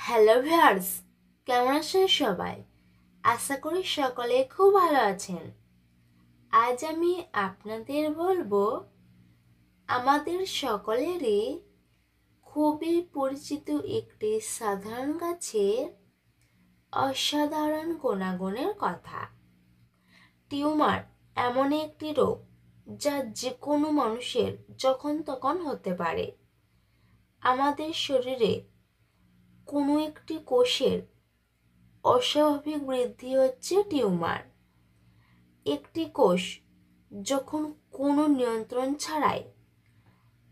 Hello viewers, কেমন আছেন সবাই? আশা করি সকলে খুব ভালো আছেন। আজ আমি আপনাদের বলবো আমাদের সকলেরই খুবই পরিচিত একটি সাধারণ গাছের অসাধারণ গুণাগুণের কথা। টিউমার এমন একটি রোগ যা যে কোনো মানুষের যখন তখন হতে পারে। আমাদের শরীরে কোনো একটি কোষের অস্বাভাবিক বৃদ্ধি হচ্ছে টিউমার। একটি কোষ যখন কোনো নিয়ন্ত্রণ ছাড়াই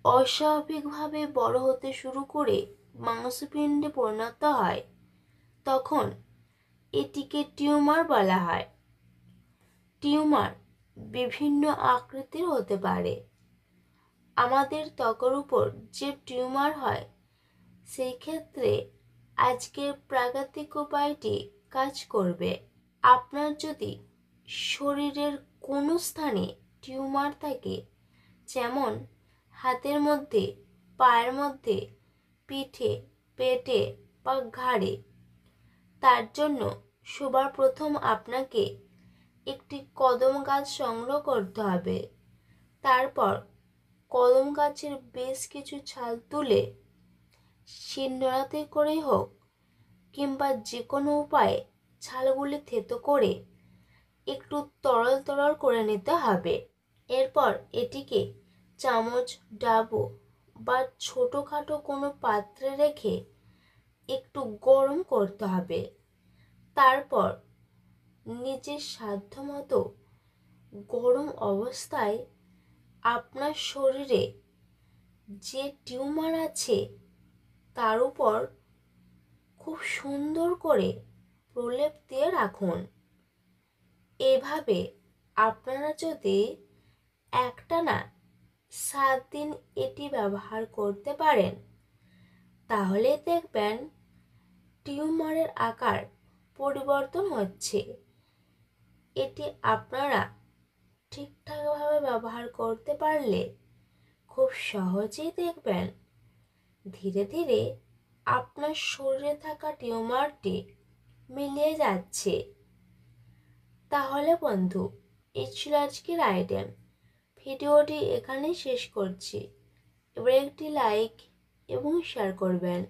অস্বাভাবিকভাবে বড় হতে শুরু করে মাংসপিণ্ডে পরিণত হয়, তখন এটিকে টিউমার বলা হয়। টিউমার বিভিন্ন আকৃতির হতে পারে। আমাদের ত্বকের উপর যে টিউমার হয়, সেই ক্ষেত্রে আজকের প্রাকৃতিক উপায়টি কাজ করবে। আপনার যদি শরীরের কোনো স্থানে টিউমার থাকে, যেমন হাতের মধ্যে, পায়ের মধ্যে, পিঠে, পেটে বা ঘাড়ে, তার জন্য সবার প্রথম আপনাকে একটি কদম গাছ সংগ্রহ করতে হবে। তারপর কদম গাছের বেশ কিছু ছাল তুলে শিলনোড়াতে করেই হোক কিংবা যে কোনো উপায়ে ছালগুলি থেতো করে একটু তরল তরল করে নিতে হবে। এরপর এটিকে চামচ, ডাবু বা ছোটোখাটো কোনো পাত্রে রেখে একটু গরম করতে হবে। তারপর নিজের সাধ্যমতো গরম অবস্থায় আপনার শরীরে যে টিউমার আছে তার উপর খুব সুন্দর করে প্রলেপ দিয়ে রাখুন। এভাবে আপনারা যদি একটানা 7 দিন এটি ব্যবহার করতে পারেন, তাহলে দেখবেন টিউমারের আকার পরিবর্তন হচ্ছে। এটি আপনারা ঠিকঠাকভাবে ব্যবহার করতে পারলে খুব সহজেই দেখবেন ধীরে ধীরে আপনার শরীরে থাকা টিউমারটি মিলিয়ে যাচ্ছে। তাহলে বন্ধু, এই ছিল আজকের আইটেম। ভিডিওটি এখানেই শেষ করছি। এবার একটি লাইক এবং শেয়ার করবেন,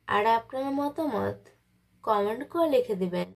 আর আপনার মতামত কমেন্ট করে লিখে দেবেন।